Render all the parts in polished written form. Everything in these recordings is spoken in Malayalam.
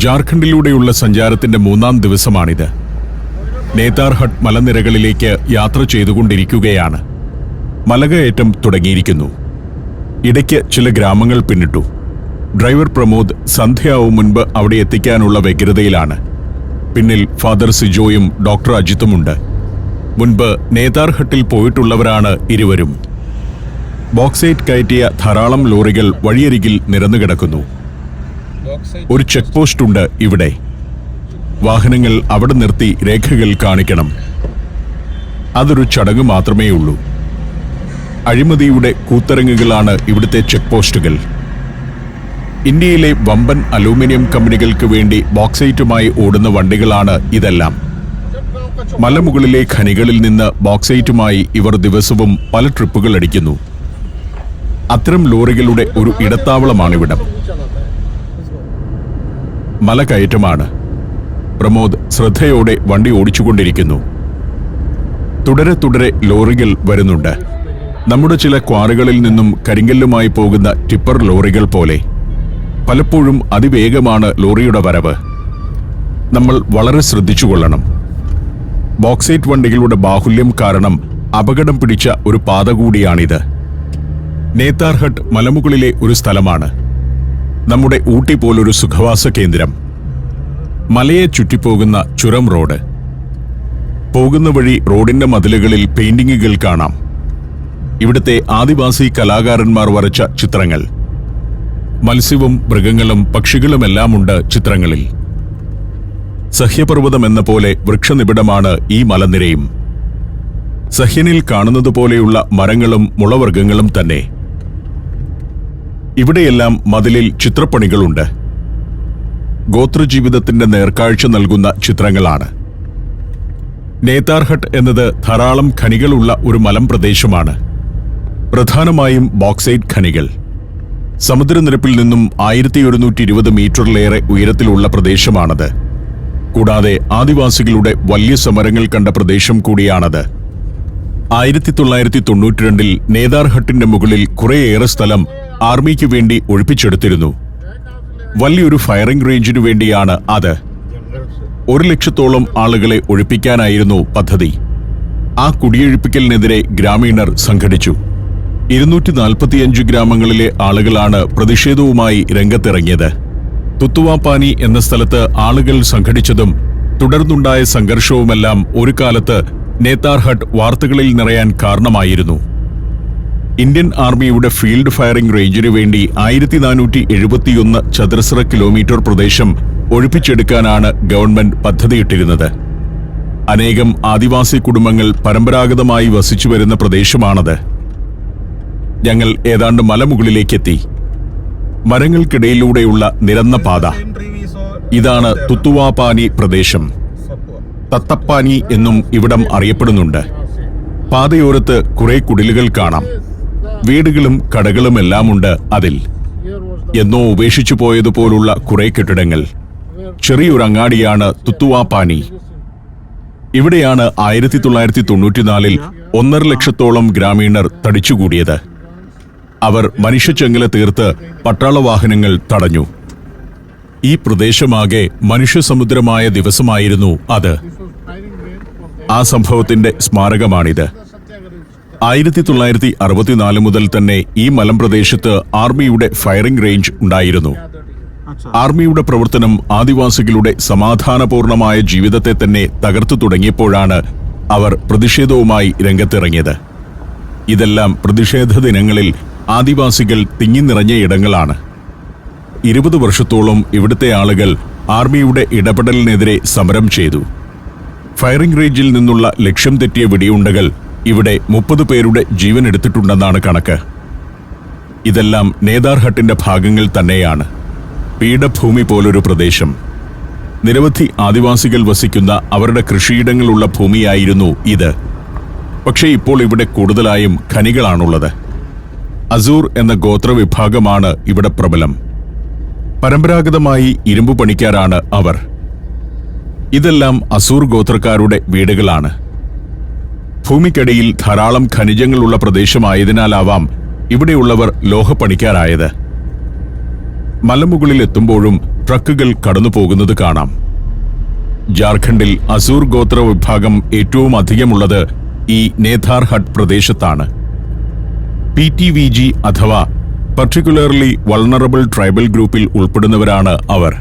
ജാർഖണ്ഡിലൂടെയുള്ള സഞ്ചാരത്തിന്റെ 3-ാം ദിവസമാണിത്. നേതാർഹട്ട് മലനിരകളിലേക്ക് യാത്ര ചെയ്തുകൊണ്ടിരിക്കുകയാണ്. മലകയറ്റം തുടങ്ങിയിരിക്കുന്നു. ഇടയ്ക്ക് ചില ഗ്രാമങ്ങൾ പിന്നിട്ടു. ഡ്രൈവർ പ്രമോദ് സന്ധ്യയാവും മുൻപ് അവിടെ എത്തിക്കാനുള്ള വ്യഗ്രതയിലാണ്. പിന്നിൽ ഫാദർ സിജോയും ഡോക്ടർ അജിത്തുമുണ്ട്. മുൻപ് നേതാർഹട്ടിൽ പോയിട്ടുള്ളവരാണ് ഇരുവരും. ബോക്സൈറ്റ് കയറ്റിയ ധാരാളം ലോറികൾ വഴിയരികിൽ നിരന്നുകിടക്കുന്നു. ഒരു ചെക്ക് പോസ്റ്റ് ഉണ്ട് ഇവിടെ. വാഹനങ്ങൾ അവിടെ നിർത്തി രേഖകൾ കാണിക്കണം. അതൊരു ചടങ്ങ് മാത്രമേ ഉള്ളൂ. അഴിമതിയുടെ കൂത്തരങ്ങുകളാണ് ഇവിടുത്തെ ചെക്ക് പോസ്റ്റുകൾ. ഇന്ത്യയിലെ വമ്പൻ അലൂമിനിയം കമ്പനികൾക്ക് വേണ്ടി ബോക്സൈറ്റുമായി ഓടുന്ന വണ്ടികളാണ് ഇതെല്ലാം. മലമുകളിലെ ഖനികളിൽ നിന്ന് ബോക്സൈറ്റുമായി ഇവർ ദിവസവും പല ട്രിപ്പുകൾ അടിക്കുന്നു. അത്തരം ലോറികളുടെ ഒരു ഇടത്താവളമാണിവിടം. മലകയറ്റമാണ്. പ്രമോദ് ശ്രദ്ധയോടെ വണ്ടി ഓടിച്ചുകൊണ്ടിരിക്കുന്നു. തുടരെ ലോറികൾ വരുന്നുണ്ട്. നമ്മുടെ ചില ക്വാറികളിൽ നിന്നും കരിങ്കല്ലുമായി പോകുന്ന ടിപ്പർ ലോറികൾ പോലെ. പലപ്പോഴും അതിവേഗമാണ് ലോറിയുടെ വരവ്. നമ്മൾ വളരെ ശ്രദ്ധിച്ചുകൊള്ളണം. ബോക്സൈറ്റ് വണ്ടികളുടെ ബാഹുല്യം കാരണം അപകടം പിടിച്ച ഒരു പാത കൂടിയാണിത്. നേതാർഹട്ട് മലമുകളിലെ ഒരു സ്ഥലമാണ്. നമ്മുടെ ഊട്ടി പോലൊരു സുഖവാസ കേന്ദ്രം. മലയെ ചുറ്റിപ്പോകുന്ന ചുരം റോഡ്. പോകുന്ന വഴി റോഡിന്റെ മതിലുകളിൽ പെയിന്റിങ്ങുകൾ കാണാം. ഇവിടുത്തെ ആദിവാസി കലാകാരന്മാർ വരച്ച ചിത്രങ്ങൾ. മത്സ്യവും മൃഗങ്ങളും പക്ഷികളുമെല്ലാമുണ്ട് ചിത്രങ്ങളിൽ. സഹ്യപർവ്വതം എന്ന പോലെ വൃക്ഷനിബിഡമാണ് ഈ മലനിരയും. സഹ്യനിൽ കാണുന്നത് പോലെയുള്ള മരങ്ങളും മുളവർഗ്ഗങ്ങളും തന്നെ. ഇവിടെയെല്ലാം മതിലിൽ ചിത്രപ്പണികളുണ്ട്. ഗോത്രജീവിതത്തിന്റെ നേർക്കാഴ്ച നൽകുന്ന ചിത്രങ്ങളാണ്. നേതാർഹട്ട് എന്നത് ധാരാളം ഖനികളുള്ള ഒരു മലമ്പ്രദേശമാണ്. പ്രധാനമായും ബോക്സൈറ്റ് ഖനികൾ. സമുദ്രനിരപ്പിൽ നിന്നും 1120 മീറ്ററിലേറെ ഉയരത്തിലുള്ള പ്രദേശമാണത്. കൂടാതെ ആദിവാസികളുടെ വലിയ സമരങ്ങൾ കണ്ട പ്രദേശം കൂടിയാണത്. 1992-ൽ നേതാർഹട്ടിന്റെ മുകളിൽ കുറേയേറെ സ്ഥലം ആർമിക്ക് വേണ്ടി ഒഴിപ്പിച്ചെടുത്തിരുന്നു. വലിയൊരു ഫയറിംഗ് റേഞ്ചിനു വേണ്ടിയാണ് അത്. 100,000-ഓളം ആളുകളെ ഒഴിപ്പിക്കാനായിരുന്നു പദ്ധതി. ആ കുടിയൊഴിപ്പിക്കലിനെതിരെ ഗ്രാമീണർ സംഘടിച്ചു. 245 ഗ്രാമങ്ങളിലെ ആളുകളാണ് പ്രതിഷേധവുമായി രംഗത്തിറങ്ങിയത്. തുത്തുവാപാനി എന്ന സ്ഥലത്ത് ആളുകൾ സംഘടിച്ചതും തുടർന്നുണ്ടായ സംഘർഷവുമെല്ലാം ഒരു കാലത്ത് നേതാർഹട്ട് വാർത്തകളിൽ നിറയാൻ കാരണമായിരുന്നു. ഇന്ത്യൻ ആർമിയുടെ ഫീൽഡ് ഫയറിംഗ് റേഞ്ചിനു വേണ്ടി 1471 ചതുരശ്ര കിലോമീറ്റർ പ്രദേശം ഒഴിപ്പിച്ചെടുക്കാനാണ് ഗവൺമെന്റ് പദ്ധതിയിട്ടിരുന്നത്. അനേകം ആദിവാസി കുടുംബങ്ങൾ പരമ്പരാഗതമായി വസിച്ചു വരുന്ന പ്രദേശമാണത്. ഞങ്ങൾ ഏതാണ്ട് മലമുകളിലേക്കെത്തി. മരങ്ങൾക്കിടയിലൂടെയുള്ള നിരന്ന പാത. ഇതാണ് തുത്തുവാപാനി പ്രദേശം. തത്തപ്പാനി എന്നും ഇവിടം അറിയപ്പെടുന്നുണ്ട്. പാതയോരത്ത് കുറെ കുടിലുകൾ കാണാം. വീടുകളും കടകളുമെല്ലാമുണ്ട് അതിൽ. എന്നോ ഉപേക്ഷിച്ചു പോയതുപോലുള്ള കുറെ കെട്ടിടങ്ങൾ. ചെറിയൊരു അങ്ങാടിയാണ് തുത്തുവാപാനി. ഇവിടെയാണ് 1994-ൽ 1.5 ലക്ഷത്തോളം ഗ്രാമീണർ തടിച്ചുകൂടിയത്. അവർ മനുഷ്യച്ചങ്ങല തീർത്ത് പട്ടാള വാഹനങ്ങൾ തടഞ്ഞു. ഈ പ്രദേശമാകെ മനുഷ്യസമുദ്രമായ ദിവസമായിരുന്നു അത്. ആ സംഭവത്തിന്റെ സ്മാരകമാണിത്. 1964 മുതൽ തന്നെ ഈ മലമ്പ്രദേശത്ത് ആർമിയുടെ ഫയറിംഗ് റേഞ്ച് ഉണ്ടായിരുന്നു. ആർമിയുടെ പ്രവർത്തനം ആദിവാസികളുടെ സമാധാനപൂർണമായ ജീവിതത്തെ തന്നെ തകർത്തു തുടങ്ങിയപ്പോഴാണ് അവർ പ്രതിഷേധവുമായി രംഗത്തിറങ്ങിയത്. ഇതെല്ലാം പ്രതിഷേധ ദിനങ്ങളിൽ ആദിവാസികൾ തിങ്ങിനിറഞ്ഞ ഇടങ്ങളാണ്. 20 വർഷത്തോളം ഇവിടുത്തെ ആളുകൾ ആർമിയുടെ ഇടപെടലിനെതിരെ സമരം ചെയ്തു. ഫയറിംഗ് റേഞ്ചിൽ നിന്നുള്ള ലക്ഷ്യം തെറ്റിയ വെടിയുണ്ടകൾ ഇവിടെ 30 പേരുടെ ജീവൻ എടുത്തിട്ടുണ്ടെന്നാണ് കണക്ക്. ഇതെല്ലാം നേതാർഹട്ടിന്റെ ഭാഗങ്ങൾ തന്നെയാണ്. പീഠഭൂമി പോലൊരു പ്രദേശം. നിരവധി ആദിവാസികൾ വസിക്കുന്ന അവരുടെ കൃഷിയിടങ്ങളുള്ള ഭൂമിയായിരുന്നു ഇത്. പക്ഷേ ഇപ്പോൾ ഇവിടെ കൂടുതലായും ഖനികളാണുള്ളത്. അസൂർ എന്ന ഗോത്രവിഭാഗമാണ് ഇവിടെ പ്രബലം. പരമ്പരാഗതമായി ഇരുമ്പ് പണിക്കാരാണ് അവർ. ഇതെല്ലാം അസൂർ ഗോത്രക്കാരുടെ വീടുകളാണ്. ഭൂമിക്കടിയിൽ ധാരാളം ഖനിജങ്ങളുള്ള പ്രദേശമായതിനാലാവാം ഇവിടെയുള്ളവർ ലോഹപ്പണിക്കാരായത്. മലമുകളിൽ എത്തുമ്പോഴും ട്രക്കുകൾ കടന്നുപോകുന്നത് കാണാം. ജാർഖണ്ഡിൽ അസൂർ ഗോത്ര വിഭാഗം ഏറ്റവും അധികമുള്ളത് ഈ നേഥാർഹട്ട് പ്രദേശത്താണ്. PTVG അഥവാ പർട്ടിക്കുലർലി വൾണറബിൾ ട്രൈബൽ ഗ്രൂപ്പിൽ ഉൾപ്പെടുന്നവരാണ് അവർ.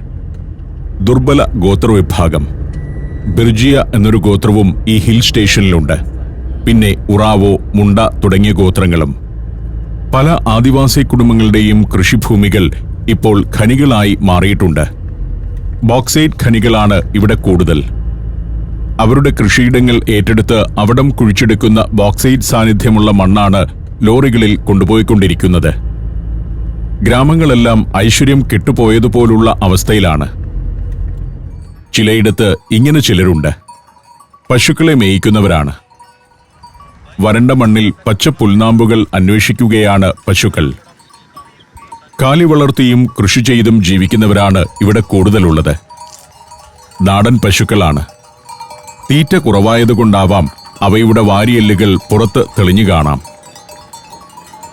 ദുർബല ഗോത്രവിഭാഗം. ബിർജിയ എന്നൊരു ഗോത്രവും ഈ ഹിൽ സ്റ്റേഷനിലുണ്ട്. പിന്നെ ഉറാവോ, മുണ്ട തുടങ്ങിയ ഗോത്രങ്ങളും. പല ആദിവാസി കുടുംബങ്ങളുടെയും കൃഷിഭൂമികൾ ഇപ്പോൾ ഖനികളായി മാറിയിട്ടുണ്ട്. ബോക്സൈറ്റ് ഖനികളാണ് ഇവിടെ കൂടുതൽ. അവരുടെ കൃഷിയിടങ്ങൾ ഏറ്റെടുത്ത് അവിടം കുഴിച്ചെടുക്കുന്ന ബോക്സൈറ്റ് സാന്നിധ്യമുള്ള മണ്ണാണ് ലോറികളിൽ കൊണ്ടുപോയിക്കൊണ്ടിരിക്കുന്നത്. ഗ്രാമങ്ങളെല്ലാം ഐശ്വര്യം കെട്ടുപോയതുപോലുള്ള അവസ്ഥയിലാണ്. ചിലയിടത്ത് ഇങ്ങനെ ചിലരുണ്ട്. പശുക്കളെ മേയിക്കുന്നവരാണ്. വരണ്ട മണ്ണിൽ പച്ച പുൽനാമ്പുകൾ അന്വേഷിക്കുകയാണ് പശുക്കൾ. കാലി വളർത്തിയും കൃഷി ചെയ്തും ജീവിക്കുന്നവരാണ് ഇവിടെ കൂടുതലുള്ളത്. നാടൻ പശുക്കളാണ്. തീറ്റ കുറവായതുകൊണ്ടാവാം അവയുടെ വാരിയെല്ലുകൾ പുറത്ത് തെളിഞ്ഞു കാണാം.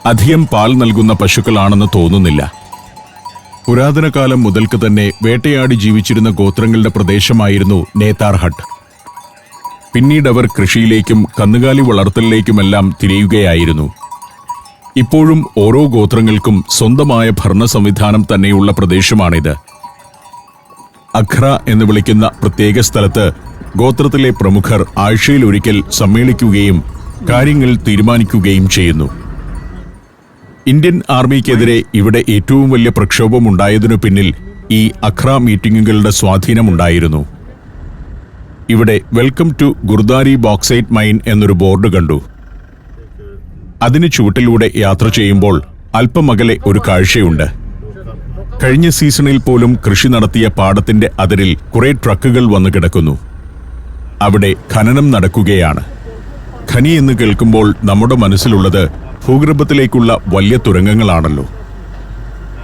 അധികം പാൽ നൽകുന്ന പശുക്കളാണെന്ന് തോന്നുന്നില്ല. പുരാതന കാലം മുതൽക്ക് തന്നെ വേട്ടയാടി ജീവിച്ചിരുന്ന ഗോത്രങ്ങളുടെ പ്രദേശമായിരുന്നു നേതാർഹട്ട്. പിന്നീടവർ കൃഷിയിലേക്കും കന്നുകാലി വളർത്തലിലേക്കുമെല്ലാം തിരിയുകയായിരുന്നു. ഇപ്പോഴും ഓരോ ഗോത്രങ്ങൾക്കും സ്വന്തമായ ഭരണ സംവിധാനം തന്നെയുള്ള പ്രദേശമാണിത്. അഖ്ര എന്ന് വിളിക്കുന്ന പ്രത്യേക സ്ഥലത്ത് ഗോത്രത്തിലെ പ്രമുഖർ ആഴ്ചയിലൊരിക്കൽ സമ്മേളിക്കുകയും കാര്യങ്ങൾ തീരുമാനിക്കുകയും ചെയ്യുന്നു. ഇന്ത്യൻ ആർമിക്കെതിരെ ഇവിടെ ഏറ്റവും വലിയ പ്രക്ഷോഭമുണ്ടായതിനു പിന്നിൽ ഈ അഖ്ര മീറ്റിംഗുകളുടെ സ്വാധീനമുണ്ടായിരുന്നു. ഇവിടെ വെൽക്കം ടു ഗുർദാരി ബോക്സൈറ്റ് മൈൻ എന്നൊരു ബോർഡ് കണ്ടു. അതിന് ചുവട്ടിലൂടെ യാത്ര ചെയ്യുമ്പോൾ അല്പമകലെ ഒരു കാഴ്ചയുണ്ട്. കഴിഞ്ഞ സീസണിൽ പോലും കൃഷി നടത്തിയ പാടത്തിന്റെ അതിരിൽ കുറെ ട്രക്കുകൾ വന്നു കിടക്കുന്നു. അവിടെ ഖനനം നടക്കുകയാണ്. ഖനി എന്ന് കേൾക്കുമ്പോൾ നമ്മുടെ മനസ്സിലുള്ളത് ഭൂഗർഭത്തിലേക്കുള്ള വലിയ തുരങ്കങ്ങളാണല്ലോ.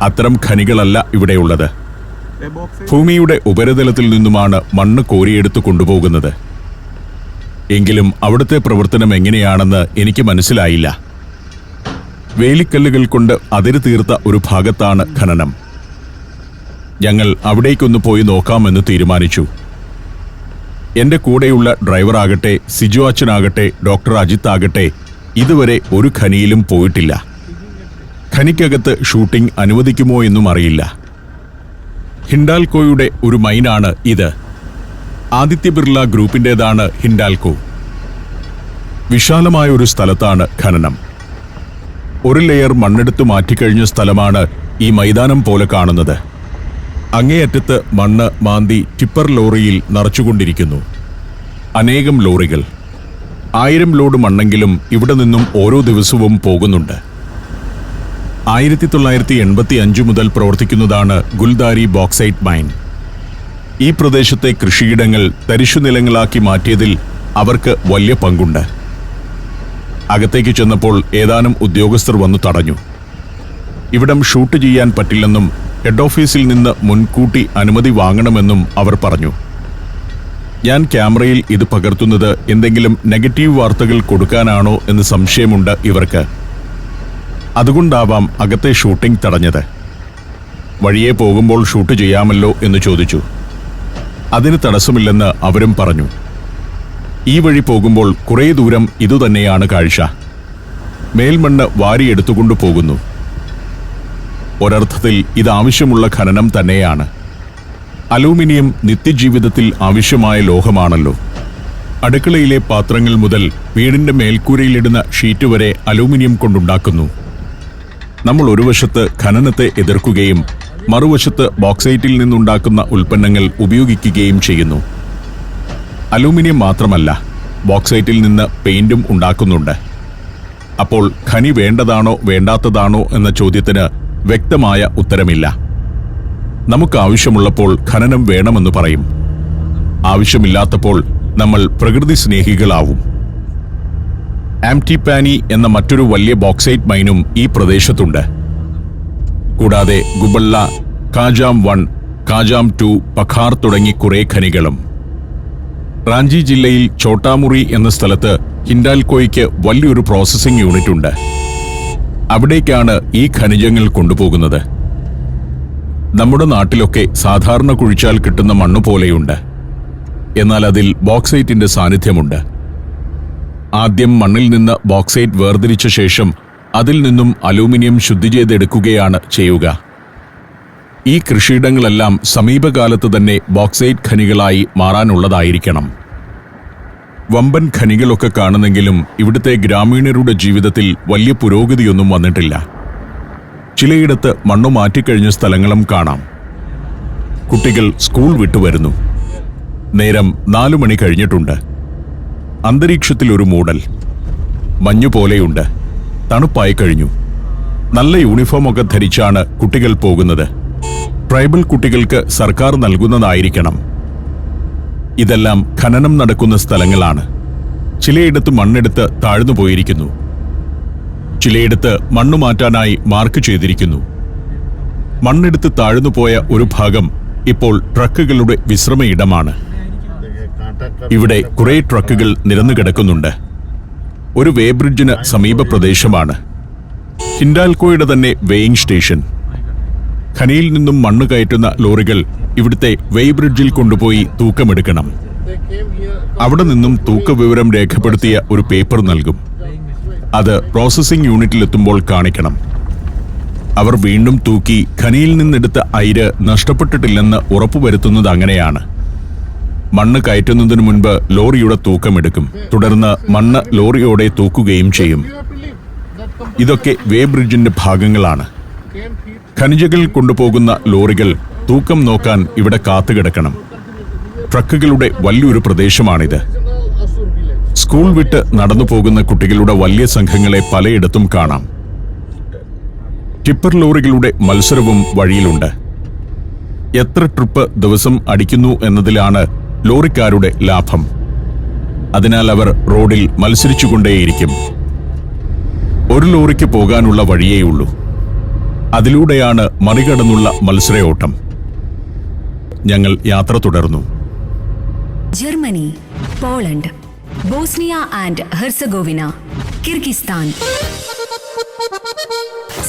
അത്തരം ഖനികളല്ല ഇവിടെയുള്ളത്. ഭൂമിയുടെ ഉപരിതലത്തിൽ നിന്നുമാണ് മണ്ണ് കോരിയെടുത്ത് കൊണ്ടുപോകുന്നത്. എങ്കിലും അവിടുത്തെ പ്രവർത്തനം എങ്ങനെയാണെന്ന് എനിക്ക് മനസ്സിലായില്ല. വേലിക്കല്ലുകൾ കൊണ്ട് അതിര് തീർത്ത ഒരു ഭാഗത്താണ് ഖനനം. ഞങ്ങൾ അവിടേക്കൊന്ന് പോയി നോക്കാമെന്ന് തീരുമാനിച്ചു. എന്റെ കൂടെയുള്ള ഡ്രൈവറാകട്ടെ, സിജു അച്ഛനാകട്ടെ, ഡോക്ടർ അജിത്ത് ആകട്ടെ ഇതുവരെ ഒരു ഖനിയിലും പോയിട്ടില്ല. ഖനിക്കകത്ത് ഷൂട്ടിംഗ് അനുവദിക്കുമോ എന്നും അറിയില്ല. ഹിൻഡാൽകോയുടെ ഒരു മൈനാണ് ഇത്. ആദിത്യ ബിർള ഗ്രൂപ്പിൻ്റെതാണ് ഹിൻഡാൽകോ. വിശാലമായ ഒരു സ്ഥലത്താണ് ഖനനം. ഒരു ലെയർ മണ്ണെടുത്തു മാറ്റിക്കഴിഞ്ഞ സ്ഥലമാണ് ഈ മൈതാനം പോലെ കാണുന്നത്. അങ്ങേയറ്റത്ത് മണ്ണ് മാന്തി ടിപ്പർ ലോറിയിൽ നിറച്ചുകൊണ്ടിരിക്കുന്നു. അനേകം ലോറികൾ. 1000 ലോഡ് മണ്ണെങ്കിലും ഇവിടെ നിന്നും ഓരോ ദിവസവും പോകുന്നുണ്ട്. 1985 മുതൽ പ്രവർത്തിക്കുന്നതാണ് ഗുൽദാരി ബോക്സൈറ്റ് മൈൻ. ഈ പ്രദേശത്തെ കൃഷിയിടങ്ങൾ തരിശുനിലങ്ങളാക്കി മാറ്റിയതിൽ അവർക്ക് വലിയ പങ്കുണ്ട്. അകത്തേക്ക് ചെന്നപ്പോൾ ഏതാനും ഉദ്യോഗസ്ഥർ വന്നു തടഞ്ഞു. ഇവിടം ഷൂട്ട് ചെയ്യാൻ പറ്റില്ലെന്നും ഹെഡ് ഓഫീസിൽ നിന്ന് മുൻകൂട്ടി അനുമതി വാങ്ങണമെന്നും അവർ പറഞ്ഞു. ഞാൻ ക്യാമറയിൽ ഇത് പകർത്തുന്നത് എന്തെങ്കിലും നെഗറ്റീവ് വാർത്തകൾ കൊടുക്കാനാണോ എന്ന് സംശയമുണ്ട് ഇവർക്ക്. അതുകൊണ്ടാവാം അകത്തെ ഷൂട്ടിംഗ് തടഞ്ഞത്. വഴിയെ പോകുമ്പോൾ ഷൂട്ട് ചെയ്യാമല്ലോ എന്ന് ചോദിച്ചു. അതിന് തടസ്സമില്ലെന്ന് അവരും പറഞ്ഞു. ഈ വഴി പോകുമ്പോൾ കുറേ ദൂരം ഇതുതന്നെയാണ് കാഴ്ച. മേൽമണ്ണ് വാരിയെടുത്തുകൊണ്ടു പോകുന്നു. ഒരർത്ഥത്തിൽ ഇതാവശ്യമുള്ള ഖനനം തന്നെയാണ്. അലൂമിനിയം നിത്യജീവിതത്തിൽ ആവശ്യമായ ലോഹമാണല്ലോ. അടുക്കളയിലെ പാത്രങ്ങൾ മുതൽ വീടിന്റെ മേൽക്കൂരയിലിടുന്ന ഷീറ്റ് വരെ അലൂമിനിയം കൊണ്ടുണ്ടാക്കുന്നു. നമ്മൾ ഒരു വശത്ത് ഖനനത്തെ എതിർക്കുകയും മറുവശത്ത് ബോക്സൈറ്റിൽ നിന്നുണ്ടാക്കുന്ന ഉൽപ്പന്നങ്ങൾ ഉപയോഗിക്കുകയും ചെയ്യുന്നു. അലൂമിനിയം മാത്രമല്ല, ബോക്സൈറ്റിൽ നിന്ന് പെയിന്റും ഉണ്ടാക്കുന്നുണ്ട്. അപ്പോൾ ഖനി വേണ്ടതാണോ വേണ്ടാത്തതാണോ എന്ന ചോദ്യത്തിന് വ്യക്തമായ ഉത്തരമില്ല. നമുക്ക് ആവശ്യമുള്ളപ്പോൾ ഖനനം വേണമെന്ന് പറയും. ആവശ്യമില്ലാത്തപ്പോൾ നമ്മൾ പ്രകൃതി സ്നേഹികളാവും. ആംറ്റിപാനി എന്ന മറ്റൊരു വലിയ ബോക്സൈറ്റ് മൈനും ഈ പ്രദേശത്തുണ്ട്. കൂടാതെ ഗുബള്ള, കാജാം 1, കാജാം 2, പഖാർ തുടങ്ങി കുറേ ഖനികളും. റാഞ്ചി ജില്ലയിൽ ചോട്ടാമുറി എന്ന സ്ഥലത്ത് ഹിൻഡാൽകോയ്ക്ക് വലിയൊരു പ്രോസസ്സിംഗ് യൂണിറ്റ് ഉണ്ട്. അവിടേക്കാണ് ഈ ഖനിജങ്ങൾ കൊണ്ടുപോകുന്നത്. നമ്മുടെ നാട്ടിലൊക്കെ സാധാരണ കുഴിച്ചാൽ കിട്ടുന്ന മണ്ണ് പോലെയുണ്ട്. എന്നാൽ അതിൽ ബോക്സൈറ്റിന്റെ സാന്നിധ്യമുണ്ട്. ആദ്യം മണ്ണിൽ നിന്ന് ബോക്സൈറ്റ് വേർതിരിച്ച ശേഷം അതിൽ നിന്നും അലൂമിനിയം ശുദ്ധി ചെയ്തെടുക്കുകയാണ് ചെയ്യുക. ഈ കൃഷിയിടങ്ങളെല്ലാം സമീപകാലത്ത് തന്നെ ബോക്സൈറ്റ് ഖനികളായി മാറാനുള്ളതായിരിക്കണം. വമ്പൻ ഖനികളൊക്കെ കാണുന്നെങ്കിലും ഇവിടുത്തെ ഗ്രാമീണരുടെ ജീവിതത്തിൽ വലിയ പുരോഗതിയൊന്നും വന്നിട്ടില്ല. ചിലയിടത്ത് മണ്ണു മാറ്റിക്കഴിഞ്ഞ സ്ഥലങ്ങളും കാണാം. കുട്ടികൾ സ്കൂൾ വിട്ടുവരുന്നു. നേരം 4 മണി കഴിഞ്ഞിട്ടുണ്ട്. അന്തരീക്ഷത്തിൽ ഒരു മൂടൽ, മഞ്ഞുപോലെയുണ്ട്. തണുപ്പായി കഴിഞ്ഞു. നല്ല യൂണിഫോമൊക്കെ ധരിച്ചാണ് കുട്ടികൾ പോകുന്നത്. ട്രൈബൽ കുട്ടികൾക്ക് സർക്കാർ നൽകുന്നതായിരിക്കണം. ഇതെല്ലാം ഖനനം നടക്കുന്ന സ്ഥലങ്ങളാണ്. ചിലയിടത്ത് മണ്ണെടുത്ത് താഴ്ന്നു പോയിരിക്കുന്നു. ചിലയിടത്ത് മണ്ണു മാറ്റാനായി മാർക്ക് ചെയ്തിരിക്കുന്നു. മണ്ണെടുത്ത് താഴ്ന്നുപോയ ഒരു ഭാഗം ഇപ്പോൾ ട്രക്കുകളുടെ വിശ്രമയിടമാണ്. ഇവിടെ കുറെ ട്രക്കുകൾ നിരന്നു കിടക്കുന്നുണ്ട്. ഒരു വേ ബ്രിഡ്ജിന് സമീപ പ്രദേശമാണ്. ഹിൻഡാൽകോയുടെ തന്നെ വേയിങ് സ്റ്റേഷൻ. ഖനിയിൽ നിന്നും മണ്ണ് കയറ്റുന്ന ലോറികൾ ഇവിടുത്തെ വേ ബ്രിഡ്ജിൽ കൊണ്ടുപോയി തൂക്കമെടുക്കണം. അവിടെ നിന്നും തൂക്കവിവരം രേഖപ്പെടുത്തിയ ഒരു പേപ്പർ നൽകും. അത് പ്രോസസ്സിംഗ് യൂണിറ്റിലെത്തുമ്പോൾ കാണിക്കണം. അവർ വീണ്ടും തൂക്കി ഖനിയിൽ നിന്നെടുത്ത അയിര് നഷ്ടപ്പെട്ടിട്ടില്ലെന്ന് ഉറപ്പുവരുത്തുന്നത് അങ്ങനെയാണ്. മണ്ണ് കയറ്റുന്നതിനു മുൻപ് ലോറിയുടെ തൂക്കമെടുക്കും. തുടർന്ന് മണ്ണ് ലോറിയോടെ തൂക്കുകയും ചെയ്യും. ഇതൊക്കെ വേ ബ്രിഡ്ജിന്റെ ഭാഗങ്ങളാണ്. ഖനിജകൾ കൊണ്ടുപോകുന്ന ലോറികൾ തൂക്കം നോക്കാൻ ഇവിടെ കാത്തുകിടക്കണം. ട്രക്കുകളുടെ വലിയൊരു പ്രദേശമാണിത്. സ്കൂൾ വിട്ട് നടന്നു പോകുന്ന കുട്ടികളുടെ വലിയ സംഘങ്ങളെ പലയിടത്തും കാണാം. ടിപ്പർ ലോറികളുടെ മത്സരവും വഴിയിലുണ്ട്. എത്ര ട്രിപ്പ് ദിവസം അടിക്കുന്നു എന്നതിലാണ് ലോറിക്കാരുടെ ലാഭം. അതിനാൽ അവർ റോഡിൽ മത്സരിച്ചുകൊണ്ടേയിരിക്കും. ഒരു ലോറിക്ക് പോകാനുള്ള വഴിയേയുള്ളൂ. അതിലൂടെയാണ് മറികടന്നുള്ള മത്സരയോട്ടം. ഞങ്ങൾ യാത്ര തുടർന്നു. Germany, Poland, Bosnia and Herzegovina, Kyrgyzstan.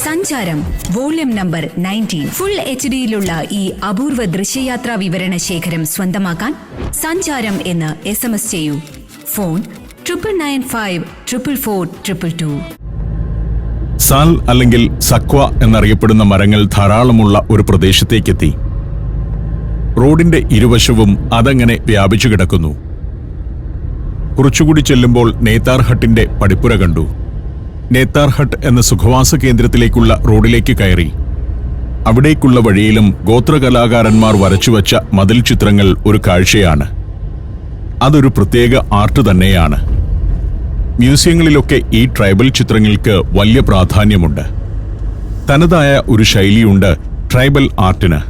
സഞ്ചാരം വോള്യം നമ്പർ 19. ഫുൾ HD-യിലുള്ള ഈ അപൂർവ ദൃശ്യയാത്രാ വിവരണ ശേഖരം സ്വന്തമാക്കാൻ സഞ്ചാരം എന്ന് SMS ചെയ്യൂ. ഫോൺ 9995444222. സാൽ അല്ലെങ്കിൽ സക്വ എന്നറിയപ്പെടുന്ന മരങ്ങൾ ധാരാളമുള്ള ഒരു പ്രദേശത്തേക്കെത്തി. റോഡിന്റെ ഇരുവശവും അതങ്ങനെ വ്യാപിച്ചു കിടക്കുന്നു. കുറച്ചുകൂടി ചെല്ലുമ്പോൾ നേതാർ ഹട്ടിന്റെ പടിപ്പുര കണ്ടു. നേതാർ ഹട്ട് എന്ന സുഖവാസ കേന്ദ്രത്തിലേക്കുള്ള റോഡിലേക്ക് കയറി. അവിടേക്കുള്ള വഴിയിലും ഗോത്രകലാകാരന്മാർ വരച്ചുവച്ച മതിൽ ചിത്രങ്ങൾ ഒരു കാഴ്ചയാണ്. അതൊരു പ്രത്യേക ആർട്ട് തന്നെയാണ്. മ്യൂസിയങ്ങളിലൊക്കെ ഈ ട്രൈബൽ ചിത്രങ്ങൾക്ക് വലിയ പ്രാധാന്യമുണ്ട്. തനതായ ഒരു ശൈലിയുണ്ട് ട്രൈബൽ ആർട്ടിന്.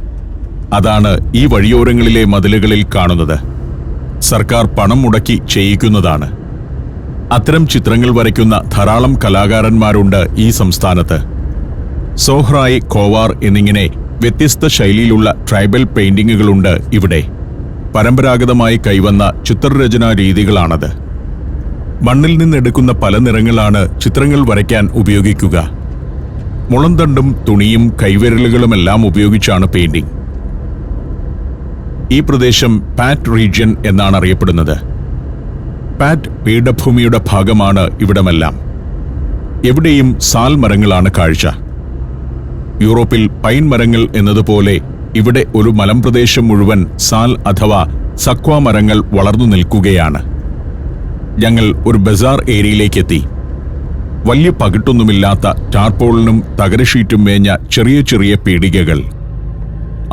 അതാണ് ഈ വഴിയോരങ്ങളിലെ മതിലുകളിൽ കാണുന്നത്. സർക്കാർ പണം മുടക്കി ചെയ്യിക്കുന്നതാണ്. അത്തരം ചിത്രങ്ങൾ വരയ്ക്കുന്ന ധാരാളം കലാകാരന്മാരുണ്ട് ഈ സംസ്ഥാനത്ത്. സോഹ്രായ്, കോവാർ എന്നിങ്ങനെ വ്യത്യസ്ത ശൈലിയിലുള്ള ട്രൈബൽ പെയിന്റിങ്ങുകളുണ്ട് ഇവിടെ. പരമ്പരാഗതമായി കൈവന്ന ചിത്രരചനാ രീതികളാണത്. മണ്ണിൽ നിന്നെടുക്കുന്ന പല നിറങ്ങളാണ് ചിത്രങ്ങൾ വരയ്ക്കാൻ ഉപയോഗിക്കുക. മുളന്തണ്ടും തുണിയും കൈവിരലുകളുമെല്ലാം ഉപയോഗിച്ചാണ് പെയിന്റിംഗ്. ഈ പ്രദേശം പാറ്റ് റീജിയൻ എന്നാണ് അറിയപ്പെടുന്നത്. പാറ്റ് പീഠഭൂമിയുടെ ഭാഗമാണ് ഇവിടമെല്ലാം. എവിടെയും സാൽ മരങ്ങളാണ് കാഴ്ച. യൂറോപ്പിൽ പൈൻ മരങ്ങൾ എന്നതുപോലെ ഇവിടെ ഒരു മലമ്പ്രദേശം മുഴുവൻ സാൽ അഥവാ സക്വ മരങ്ങൾ വളർന്നു നിൽക്കുകയാണ്. ഞങ്ങൾ ഒരു ബസാർ ഏരിയയിലേക്കെത്തി. വലിയ പകിട്ടൊന്നുമില്ലാത്ത ടാർപോളിനും തകരഷീറ്റും മേഞ്ഞ ചെറിയ ചെറിയ പീടികകൾ.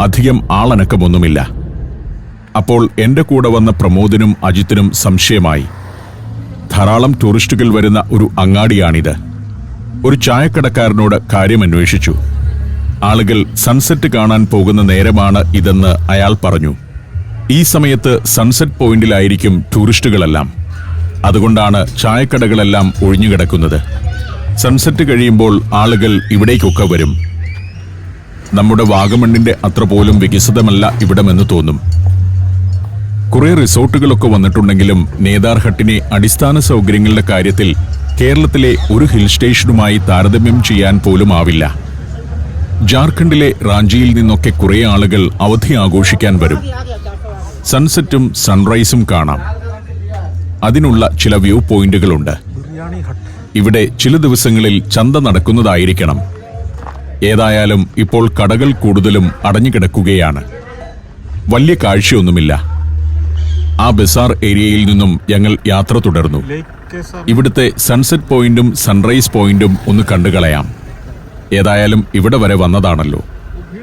അധികം ആളനക്കമൊന്നുമില്ല. അപ്പോൾ എന്റെ കൂടെ വന്ന പ്രമോദിനും അജിത്തിനും സംശയമായി. ധാരാളം ടൂറിസ്റ്റുകൾ വരുന്ന ഒരു അങ്ങാടിയാണിത്. ഒരു ചായക്കടക്കാരനോട് കാര്യമന്വേഷിച്ചു. ആളുകൾ സൺസെറ്റ് കാണാൻ പോകുന്ന നേരമാണ് ഇതെന്ന് അയാൾ പറഞ്ഞു. ഈ സമയത്ത് സൺസെറ്റ് പോയിന്റിലായിരിക്കും ടൂറിസ്റ്റുകളെല്ലാം. അതുകൊണ്ടാണ് ചായക്കടകളെല്ലാം ഒഴിഞ്ഞുകിടക്കുന്നത്. സൺസെറ്റ് കഴിയുമ്പോൾ ആളുകൾ ഇവിടേക്കൊക്കെ വരും. നമ്മുടെ വാഗമണ്ണിന്റെ അത്ര പോലും വികസിതമല്ല ഇവിടമെന്ന് തോന്നും. കുറെ റിസോർട്ടുകളൊക്കെ വന്നിട്ടുണ്ടെങ്കിലും നേതാർ ഹട്ടിനെ അടിസ്ഥാന സൗകര്യങ്ങളുടെ കാര്യത്തിൽ കേരളത്തിലെ ഒരു ഹിൽ സ്റ്റേഷനുമായി താരതമ്യം ചെയ്യാൻ പോലും ആവില്ല. ജാർഖണ്ഡിലെ റാഞ്ചിയിൽ നിന്നൊക്കെ കുറേ ആളുകൾ അവധി ആഘോഷിക്കാൻ വരും. സൺസെറ്റും സൺറൈസും കാണാം. അതിനുള്ള ചില വ്യൂ പോയിന്റുകളുണ്ട്. ഇവിടെ ചില ദിവസങ്ങളിൽ ചന്ത നടക്കുന്നതായിരിക്കണം. ഏതായാലും ഇപ്പോൾ കടകൾ കൂടുതലും അടഞ്ഞുകിടക്കുകയാണ്. വലിയ കാഴ്ചയൊന്നുമില്ല. ആ ബസാർ ഏരിയയിൽ നിന്നും ഞങ്ങൾ യാത്ര തുടർന്നു. ഇവിടുത്തെ സൺസെറ്റ് പോയിന്റും സൺറൈസ് പോയിന്റും ഒന്ന് കണ്ടുകളയാം. ഏതായാലും ഇവിടെ വരെ വന്നതാണല്ലോ.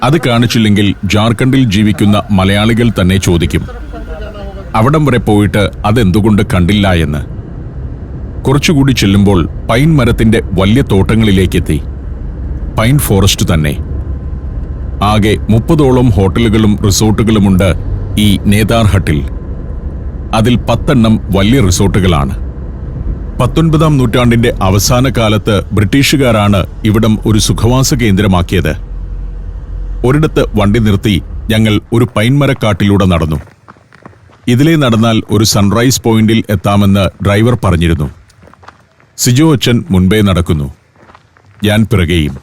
അത് കാണിച്ചില്ലെങ്കിൽ ജാർഖണ്ഡിൽ ജീവിക്കുന്ന മലയാളികൾ തന്നെ ചോദിക്കും, അവിടം വരെ പോയിട്ട് അതെന്തുകൊണ്ട് കണ്ടില്ല എന്ന്. കുറച്ചുകൂടി ചെല്ലുമ്പോൾ പൈൻ മരത്തിന്റെ വലിയ തോട്ടങ്ങളിലേക്കെത്തി. പൈൻ ഫോറസ്റ്റ് തന്നെ. ആകെ 30ഓളം ഹോട്ടലുകളും റിസോർട്ടുകളുമുണ്ട് ഈ നേതാർ ഹട്ടിൽ. അതിൽ 10 എണ്ണം വലിയ റിസോർട്ടുകളാണ്. 19-ാം നൂറ്റാണ്ടിന്റെ അവസാന കാലത്ത് ബ്രിട്ടീഷുകാരാണ് ഇവിടം ഒരു സുഖവാസ കേന്ദ്രമാക്കിയത്. ഒരിടത്ത് വണ്ടി നിർത്തി ഞങ്ങൾ ഒരു പൈൻമരക്കാട്ടിലൂടെ നടന്നു. ഇതിലെ നടന്നാൽ ഒരു സൺറൈസ് പോയിന്റിൽ എത്താമെന്ന് ഡ്രൈവർ പറഞ്ഞിരുന്നു. സിജോ അച്ഛൻ മുൻപേ നടക്കുന്നു, ഞാൻ പിറകെയും.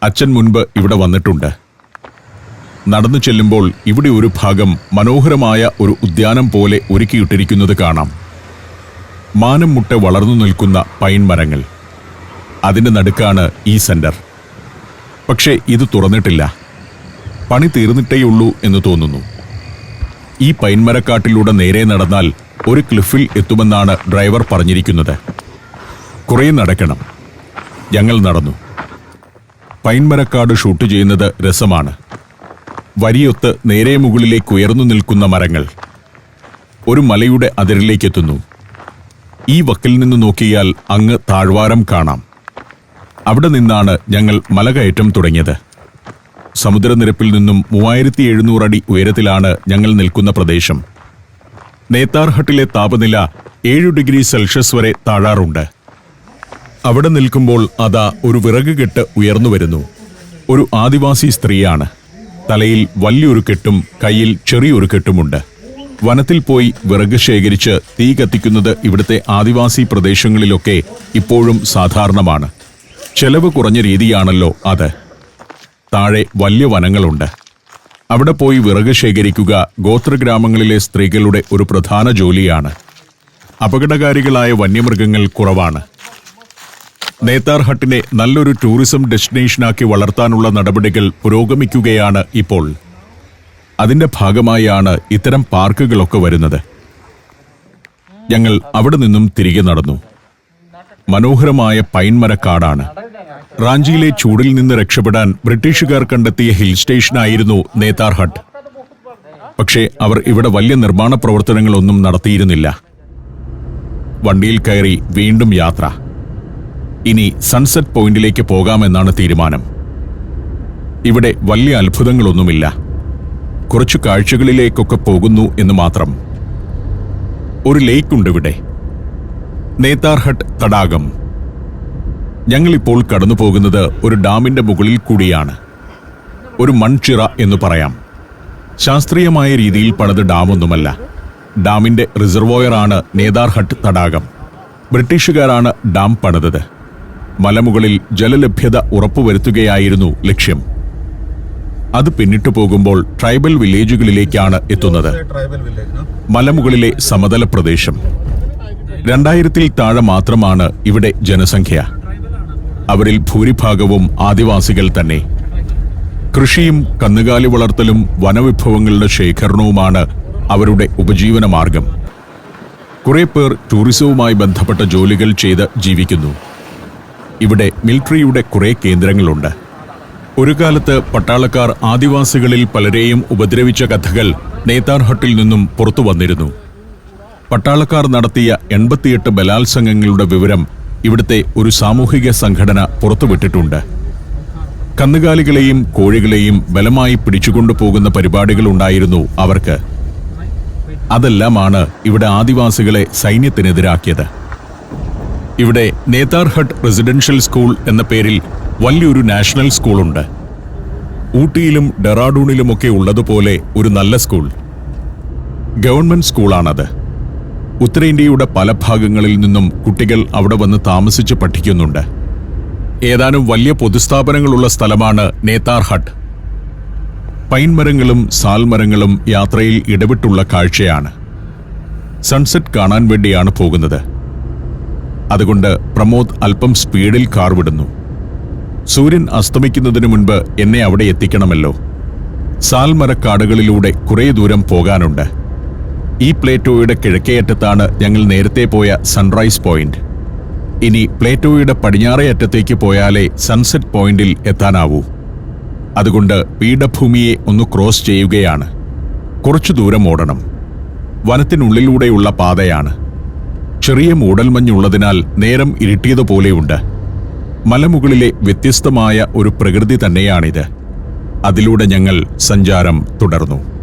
അച്ഛൻ മുൻപ് ഇവിടെ വന്നിട്ടുണ്ട്. നടന്നു ചെല്ലുമ്പോൾ ഇവിടെ ഒരു ഭാഗം മനോഹരമായ ഒരു ഉദ്യാനം പോലെ ഒരുക്കിയിട്ടിരിക്കുന്നത് കാണാം. മാനം മുട്ടെ വളർന്നു നിൽക്കുന്ന പൈൻ മരങ്ങൾ. അതിന്റെ നടുക്കാണ് ഈ സെന്റർ. പക്ഷേ ഇത് തുറന്നിട്ടില്ല. പണി തീർന്നിട്ടേയുള്ളൂ എന്ന് തോന്നുന്നു. ഈ പൈൻമരക്കാട്ടിലൂടെ നേരെ നടന്നാൽ ഒരു ക്ലിഫിൽ എത്തുമെന്നാണ് ഡ്രൈവർ പറഞ്ഞിരിക്കുന്നത്. കുറേ നടക്കണം. ഞങ്ങൾ നടന്നു. പൈൻമരക്കാട് ഷൂട്ട് ചെയ്യുന്നത് രസമാണ്. വരിയൊത്ത് നേരെ മുകളിലേക്ക് ഉയർന്നു നിൽക്കുന്ന മരങ്ങൾ. ഒരു മലയുടെ അതിരിലേക്കെത്തുന്നു. ഈ വക്കിൽ നിന്ന് നോക്കിയാൽ അങ്ങ് താഴ്വാരം കാണാം. അവിടെ നിന്നാണ് ഞങ്ങൾ മലകയറ്റം തുടങ്ങിയത്. സമുദ്രനിരപ്പിൽ നിന്നും 3700 അടി ഉയരത്തിലാണ് ഞങ്ങൾ നിൽക്കുന്ന പ്രദേശം. നേതാർ ഹട്ടിലെ താപനില 7 ഡിഗ്രി സെൽഷ്യസ് വരെ താഴാറുണ്ട്. അവിടെ നിൽക്കുമ്പോൾ അതാ ഒരു വിറക് കെട്ട് ഉയർന്നു വരുന്നു. ഒരു ആദിവാസി സ്ത്രീയാണ്. തലയിൽ വലിയൊരു കെട്ടും കയ്യിൽ ചെറിയൊരു കെട്ടുമുണ്ട്. വനത്തിൽ പോയി വിറക് ശേഖരിച്ച് തീ കത്തിക്കുന്നത് ഇവിടുത്തെ ആദിവാസി പ്രദേശങ്ങളിലൊക്കെ ഇപ്പോഴും സാധാരണമാണ്. ചെലവ് കുറഞ്ഞ രീതിയാണല്ലോ അത്. താഴെ വലിയ വനങ്ങളുണ്ട്. അവിടെ പോയി വിറക് ശേഖരിക്കുക ഗോത്രഗ്രാമങ്ങളിലെ സ്ത്രീകളുടെ ഒരു പ്രധാന ജോലിയാണ്. അപകടകാരികളായ വന്യമൃഗങ്ങൾ കുറവാണ്. നേതാർ ഹട്ടിനെ നല്ലൊരു ടൂറിസം ഡെസ്റ്റിനേഷനാക്കി വളർത്താനുള്ള നടപടികൾ പുരോഗമിക്കുകയാണ് ഇപ്പോൾ. അതിന്റെ ഭാഗമായാണ് ഇത്തരം പാർക്കുകളൊക്കെ വരുന്നത്. ഞങ്ങൾ അവിടെ നിന്നും തിരികെ നടന്നു. മനോഹരമായ പൈൻമരക്കാടാണ്. റാഞ്ചിയിലെ ചൂടിൽ നിന്ന് രക്ഷപ്പെടാൻ ബ്രിട്ടീഷുകാർ കണ്ടെത്തിയ ഹിൽ സ്റ്റേഷനായിരുന്നു നേതാർ ഹട്ട്. പക്ഷേ അവർ ഇവിടെ വലിയ നിർമ്മാണ പ്രവർത്തനങ്ങളൊന്നും നടത്തിയിരുന്നില്ല. വണ്ടിയിൽ കയറി വീണ്ടും യാത്ര. ഇനി സൺസെറ്റ് പോയിന്റിലേക്ക് പോകാമെന്നാണ് തീരുമാനം. ഇവിടെ വലിയ അത്ഭുതങ്ങളൊന്നുമില്ല. കുറച്ചു കാഴ്ചകളിലേക്കൊക്കെ പോകുന്നു എന്ന് മാത്രം. ഒരു ലേക്കുണ്ട് ഇവിടെ, നേതാർ ഹട്ട് തടാകം. ഞങ്ങളിപ്പോൾ കടന്നു പോകുന്നത് ഒരു ഡാമിന്റെ മുകളിൽ കൂടിയാണ്. ഒരു മൺചിറ എന്ന് പറയാം. ശാസ്ത്രീയമായ രീതിയിൽ പണിത ഡാമൊന്നുമല്ല. ഡാമിന്റെ റിസർവോയറാണ് നേതാർ ഹട്ട് തടാകം. ബ്രിട്ടീഷുകാരാണ് ഡാം പണിതത്. മലമുകളിൽ ജലലഭ്യത ഉറപ്പുവരുത്തുകയായിരുന്നു ലക്ഷ്യം. അത് പിന്നിട്ടു പോകുമ്പോൾ ട്രൈബൽ വില്ലേജുകളിലേക്കാണ് എത്തുന്നത്. മലമുകളിലെ സമതല പ്രദേശം. 2000-ൽ താഴെ മാത്രമാണ് ഇവിടെ ജനസംഖ്യ. അവരിൽ ഭൂരിഭാഗവും ആദിവാസികൾ തന്നെ. കൃഷിയും കന്നുകാലി വളർത്തലും വനവിഭവങ്ങളുടെ ശേഖരണവുമാണ് അവരുടെ ഉപജീവന മാർഗം. കുറെ പേർ ടൂറിസവുമായി ബന്ധപ്പെട്ട ജോലികൾ ചെയ്ത് ജീവിക്കുന്നു. ഇവിടെ മിലിറ്ററിയുടെ കുറെ കേന്ദ്രങ്ങളുണ്ട്. ഒരു കാലത്ത് പട്ടാളക്കാർ ആദിവാസികളിൽ പലരെയും ഉപദ്രവിച്ച കഥകൾ നേതാർ ഹട്ടിൽ നിന്നും പുറത്തു വന്നിരുന്നു. പട്ടാളക്കാർ നടത്തിയ 88 ബലാത്സംഗങ്ങളുടെ വിവരം ഇവിടുത്തെ ഒരു സാമൂഹിക സംഘടന പുറത്തുവിട്ടിട്ടുണ്ട്. കന്നുകാലികളെയും കോഴികളെയും ബലമായി പിടിച്ചുകൊണ്ടുപോകുന്ന പരിപാടികളുണ്ടായിരുന്നു അവർക്ക്. അതെല്ലാമാണ് ഇവിടെ ആദിവാസികളെ സൈന്യത്തിനെതിരാക്കിയത്. ഇവിടെ നേതാർ ഹട്ട് റെസിഡൻഷ്യൽ സ്കൂൾ എന്ന പേരിൽ വലിയൊരു നാഷണൽ സ്കൂളുണ്ട്. ഊട്ടിയിലും ഡെറാഡൂണിലുമൊക്കെ ഉള്ളതുപോലെ ഒരു നല്ല സ്കൂൾ. ഗവൺമെന്റ് സ്കൂളാണത്. ഉത്തരേന്ത്യയുടെ പല ഭാഗങ്ങളിൽ നിന്നും കുട്ടികൾ അവിടെ വന്ന് താമസിച്ച് പഠിക്കുന്നുണ്ട്. ഏതാനും വലിയ പൊതുസ്ഥാപനങ്ങളുള്ള സ്ഥലമാണ് നേതാർ ഹട്ട്. പൈൻമരങ്ങളും സാൽമരങ്ങളും യാത്രയിൽ ഇടവിട്ടുള്ള കാഴ്ചയാണ്. സൺസെറ്റ് കാണാൻ വേണ്ടിയാണ് പോകുന്നത്. അതുകൊണ്ട് പ്രമോദ് അല്പം സ്പീഡിൽ കാർ വിടുന്നു. സൂര്യൻ അസ്തമിക്കുന്നതിനു മുൻപ് എന്നെ അവിടെ എത്തിക്കണമല്ലോ. സാൽമരക്കാടുകളിലൂടെ കുറേ ദൂരം പോകാനുണ്ട്. ഈ പ്ലേറ്റോയുടെ കിഴക്കേയറ്റത്താണ് ഞങ്ങൾ നേരത്തെ പോയ സൺറൈസ് പോയിന്റ്. ഇനി പ്ലേറ്റോയുടെ പടിഞ്ഞാറേ അറ്റത്തേക്ക് പോയാലേ സൺസെറ്റ് പോയിന്റിൽ എത്താനാവൂ. അതുകൊണ്ട് പീഠഭൂമിയെ ഒന്ന് ക്രോസ് ചെയ്യുകയാണ്. കുറച്ചു ദൂരം ഓടണം. വനത്തിനുള്ളിലൂടെയുള്ള പാതയാണ്. ചെറിയ മൂടൽമഞ്ഞുള്ളതിനാൽ നേരം ഇരുട്ടിയതുപോലെയുണ്ട്. മലമുകളിലെ വ്യത്യസ്തമായ ഒരു പ്രകൃതി തന്നെയാണിത്. അതിലൂടെ ഞങ്ങൾ സഞ്ചാരം തുടർന്നു.